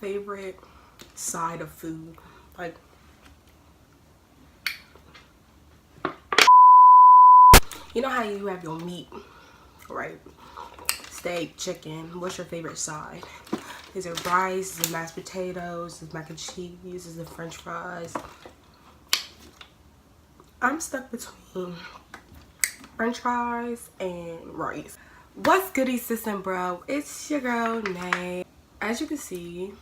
favorite side of food. Like, you know how you have your meat, right? Steak, chicken. What's your favorite side? Is it rice? Is it mashed potatoes? Is it mac and cheese? Is it french fries? I'm stuck between french fries and rice. What's goody, sis and bro? It's your girl, Nae. As you can see,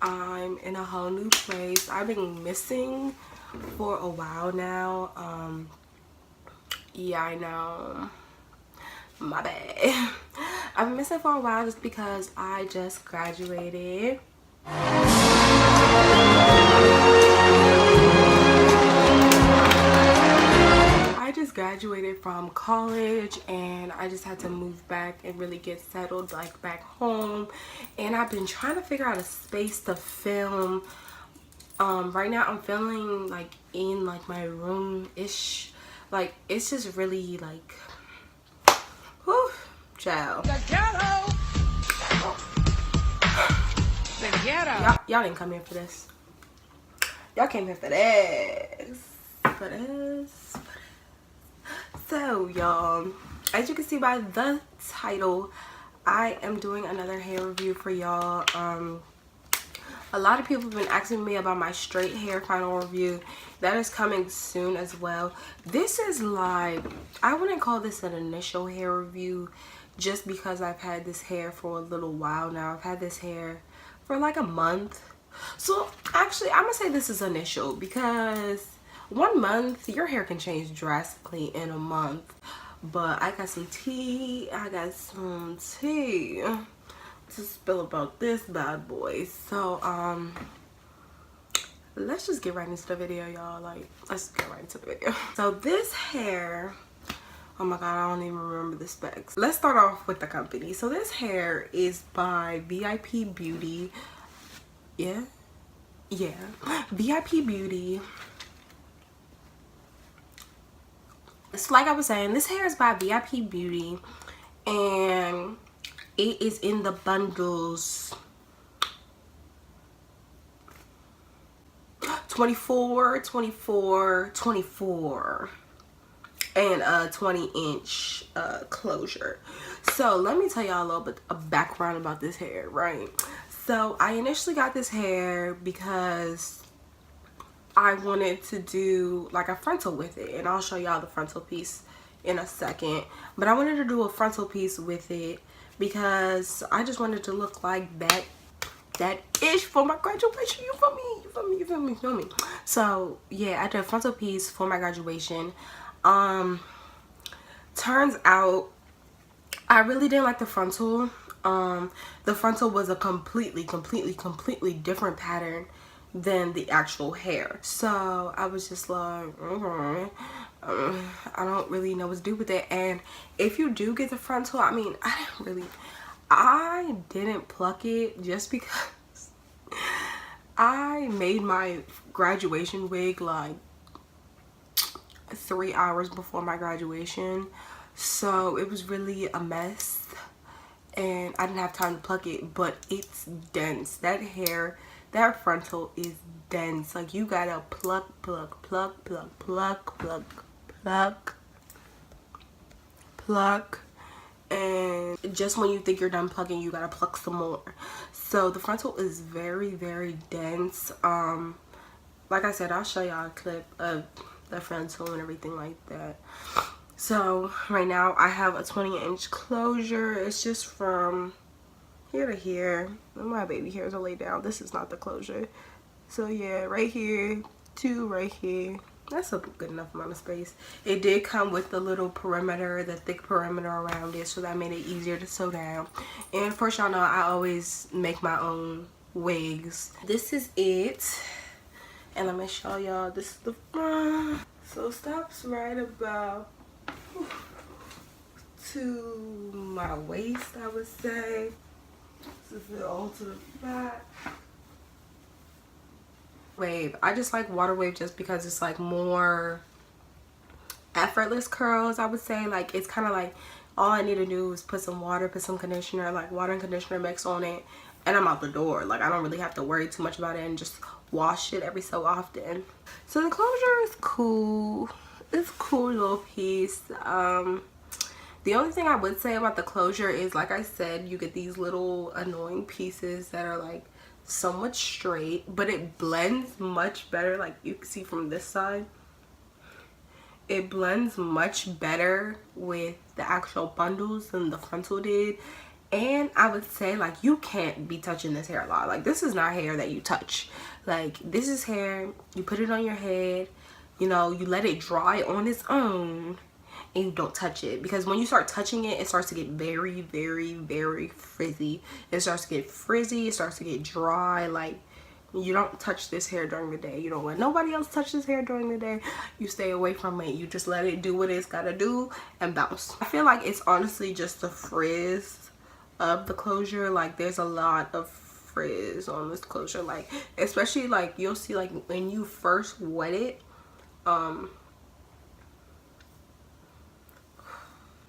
I'm in a whole new place. I've been missing for a while now. Yeah, I know. My bad. I've been missing for a while just because I just graduated. I just graduated from college and I just had to move back and really get settled, like back home. And I've been trying to figure out a space to film. Right now I'm filming like in like my room-ish. Like it's just really like, whew, child. The ghetto. The ghetto. Y'all didn't come here for this. Y'all came here for this. For this. So y'all, as you can see by the title, I am doing another hair review for y'all. A lot of people have been asking me about my straight hair final review. That is coming soon as well. This is like, I wouldn't call this an initial hair review just because I've had this hair for a little while now. I've had this hair for like a month. So actually I'm gonna say this is initial because 1 month, your hair can change drastically in a month. But I got some tea. To spill about this bad boy. So let's just get right into the video, y'all. Like, let's get right into the video. So this hair, oh my god, I don't even remember the specs. Let's start off with the company. So this hair is by VIP Beauty. Yeah, VIP Beauty. So like I was saying, this hair is by VIP Beauty and it is in the bundles 24, 24, 24 and a 20-inch closure. So let me tell y'all a little bit of background about this hair, right? So I initially got this hair because I wanted to do like a frontal with it, and I'll show y'all the frontal piece in a second. But I wanted to do a frontal piece with it because I just wanted to look like that ish for my graduation. You feel me? So yeah, I did a frontal piece for my graduation. Turns out I really didn't like the frontal. The frontal was a completely different pattern than the actual hair. So I was just like, I don't really know what to do with it. And if you do get the frontal, I mean, I didn't pluck it just because I made my graduation wig like 3 hours before my graduation. So it was really a mess and I didn't have time to pluck it, but it's dense. That hair, that frontal is dense. Like you gotta pluck, and just when you think you're done plucking, you gotta pluck some more. So the frontal is very dense. Like I said, I'll show y'all a clip of the frontal and everything like that. So right now I have a 20-inch closure. It's just from here to here. My baby hairs are laid down. This is not the closure. So yeah, right here to right here. That's a good enough amount of space. It did come with the little perimeter, the thick perimeter around it, so that made it easier to sew down. And of course, y'all know I always make my own wigs. This is it. And let me show y'all. This is the front. So stops right about to my waist, I would say. This is it all to the back. Wave. I just like WaterWave just because it's like more effortless curls, I would say. Like it's kind of like all I need to do is put some water, put some conditioner, like water and conditioner mix on it, and I'm out the door. Like, I don't really have to worry too much about it and just wash it every so often. So the closure is cool. It's a cool little piece. The only thing I would say about the closure is, like I said, you get these little annoying pieces that are like somewhat straight, but it blends much better. Like you can see from this side, it blends much better with the actual bundles than the frontal did. And I would say, like, you can't be touching this hair a lot. Like, this is not hair that you touch. Like, this is hair, you put it on your head, you know, you let it dry on its own, and you don't touch it. Because when you start touching it, it starts to get very, very, very frizzy. It starts to get frizzy, it starts to get dry. Like, you don't touch this hair during the day. You don't let nobody else touch this hair during the day. You stay away from it. You just let it do what it's gotta do and bounce. I feel like it's honestly just the frizz of the closure. Like, there's a lot of frizz on this closure. Like, especially, like, you'll see, like, when you first wet it.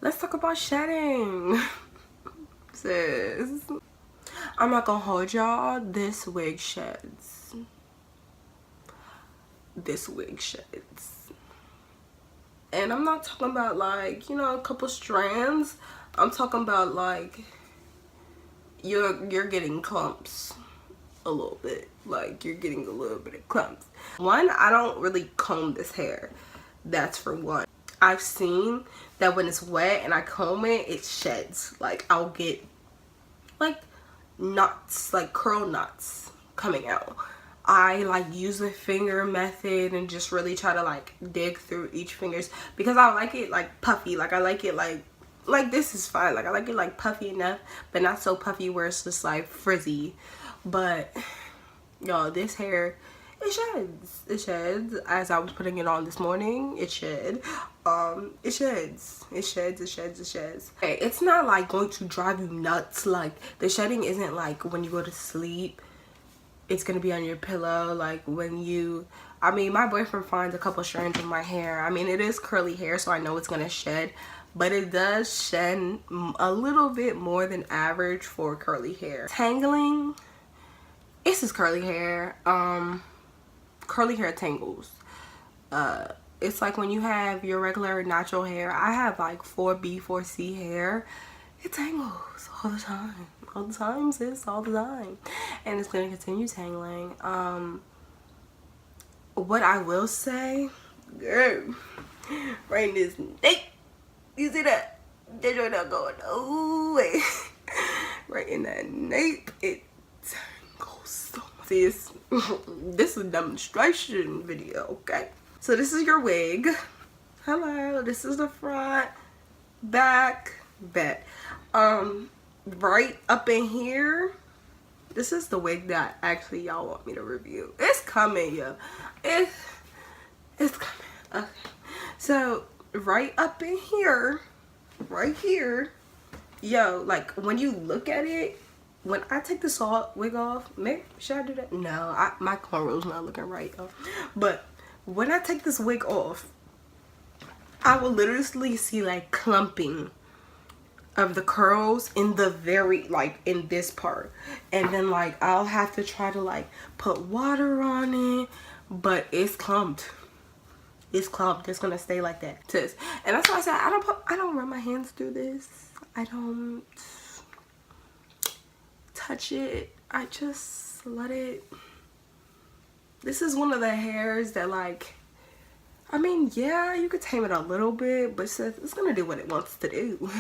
Let's talk about shedding. Sis, I'm not gonna hold y'all. This wig sheds. This wig sheds. And I'm not talking about, like, you know, a couple strands. I'm talking about, like, you're getting clumps a little bit. Like, you're getting a little bit of clumps. One, I don't really comb this hair. That's for one. I've seen that when it's wet and I comb it, it sheds. Like, I'll get, like, knots, like curl knots coming out. I like use the finger method and just really try to like dig through each fingers, because I like it like puffy. Like, I like it like this is fine. Like, I like it like puffy enough, but not so puffy where it's just like frizzy. But y'all, this hair, it sheds. It sheds. As I was putting it on this morning, it shed. It sheds. It sheds. It sheds. It sheds. Okay, it's not like going to drive you nuts. Like, the shedding isn't like when you go to sleep, it's gonna be on your pillow. Like, when you, I mean, my boyfriend finds a couple strands of my hair. I mean, it is curly hair, so I know it's gonna shed, but it does shed a little bit more than average for curly hair. Tangling, this is curly hair. Curly hair tangles. It's like when you have your regular natural hair. I have like 4B, 4C hair. It tangles all the time. All the time, sis. All the time. And it's going to continue tangling. What I will say, girl, right in this nape. You see that? That joint not going away. Right in that nape. It tangles so much. Sis, this is a demonstration video, okay? So this is your wig. Hello, this is the front, back. Right up in here, this is the wig that actually y'all want me to review. It's coming, yo. It's coming. Okay. So right up in here, right here, yo, like when you look at it, when I take this wig off, maybe should I do that? No, my cornrow's not looking right though. But when I take this wig off, I will literally see like clumping of the curls in the very, like, in this part. And then like I'll have to try to like put water on it, but it's clumped. It's clumped. It's gonna stay like that, sis. And that's why I said I don't run my hands through this. I don't touch it. I just let it. This is one of the hairs that, like, I mean, yeah, you could tame it a little bit, but it's gonna do what it wants to do.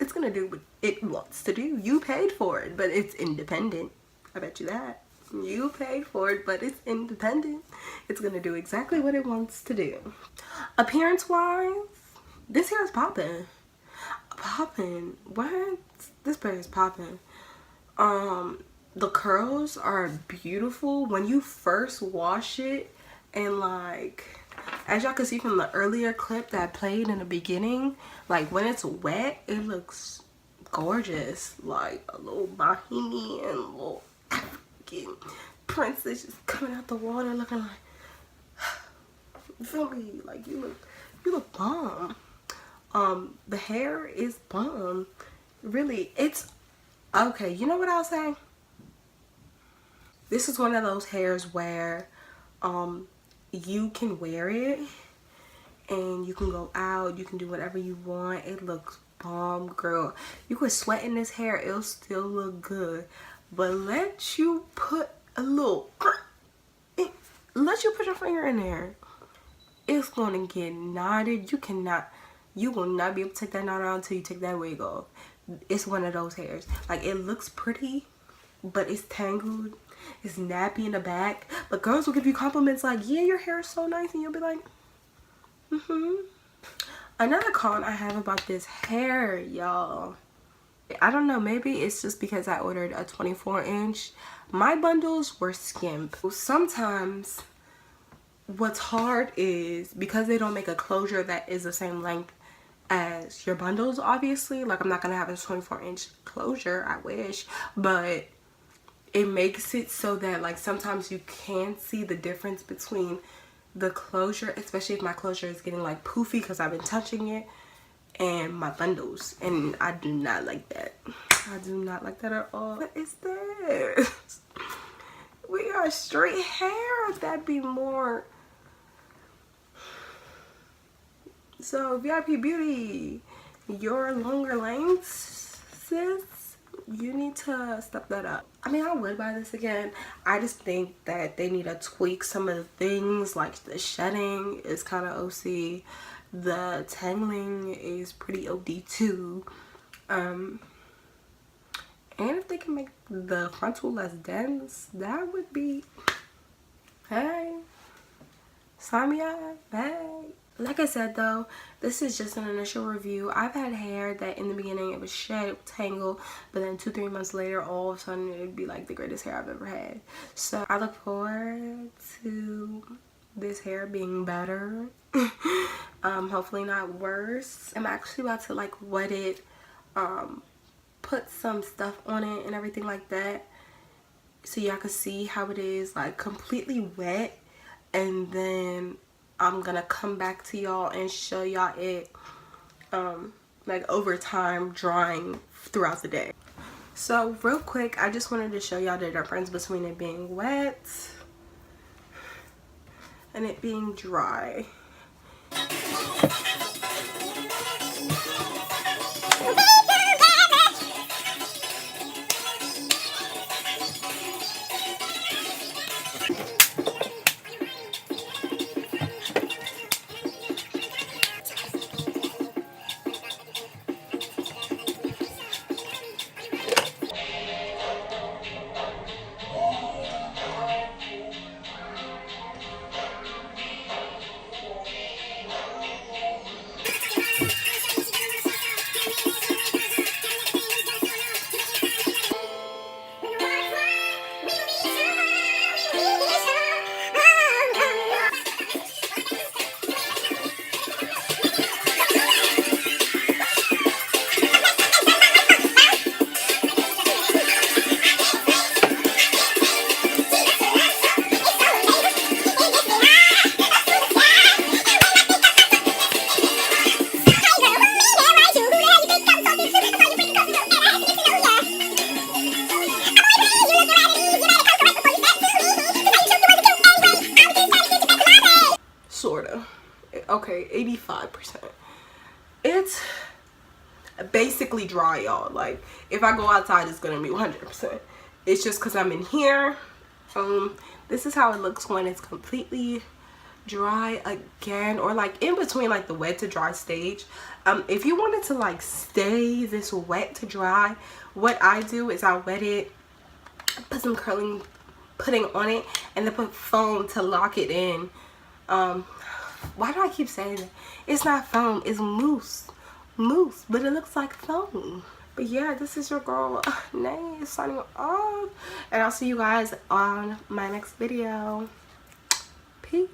It's gonna do what it wants to do. You paid for it, but it's independent. I bet you that. You paid for it, but it's independent. It's gonna do exactly what it wants to do. Appearance wise, this hair is popping. Popping. What? This hair is popping. The curls are beautiful when you first wash it, and like, as y'all can see from the earlier clip that I played in the beginning, like when it's wet, it looks gorgeous. Like a little bohemian, little African princess just coming out the water looking like, you feel me? Like, you look bomb. The hair is bomb. Really, it's Okay, you know what I'll say? This is one of those hairs where you can wear it and you can go out, you can do whatever you want. It looks bomb, girl. You could sweat in this hair, it'll still look good. But let you put a little, let you put your finger in there, it's gonna get knotted. You will not be able to take that knot out until you take that wig off. It's one of those hairs. Like, it looks pretty, but it's tangled. It's nappy in the back. But girls will give you compliments like, yeah, your hair is so nice. And you'll be like, Another con I have about this hair, y'all. I don't know, maybe it's just because I ordered a 24-inch. My bundles were skimp. Sometimes what's hard is because they don't make a closure that is the same length as your bundles, obviously. Like, I'm not gonna have a 24-inch closure, I wish, but it makes it so that like sometimes you can see the difference between the closure, especially if my closure is getting like poofy because I've been touching it, and my bundles, and I do not like that. I do not like that at all. What is this? We got straight hair. That'd be more. So VIP Beauty, your longer lengths, sis, you need to step that up. I mean, I would buy this again. I just think that they need to tweak some of the things, like the shedding is kind of OC. The tangling is pretty OD too. And if they can make the frontal less dense, that would be, hey, sign me up, hey. Like I said though, this is just an initial review. I've had hair that in the beginning it was shed, it would tangle, but then 2-3 months later, all of a sudden it would be like the greatest hair I've ever had. So I look forward to this hair being better. Hopefully not worse. I'm actually about to like wet it, put some stuff on it and everything like that, so y'all can see how it is like completely wet, and then I'm gonna come back to y'all and show y'all it like over time drying throughout the day. So real quick, I just wanted to show y'all the difference between it being wet and it being dry. Sorta. Okay, 85%. It's basically dry, y'all. Like, if I go outside, it's gonna be 100%. It's just because I'm in here. This is how it looks when it's completely dry again, or like in between like the wet to dry stage. If you wanted to like stay this wet to dry, what I do is I wet it, put some curling pudding on it, and then put foam to lock it in. Why do I keep saying that? It's not foam, it's mousse, but it looks like foam. But yeah, this is your girl Nae signing off, and I'll see you guys on my next video. Peace.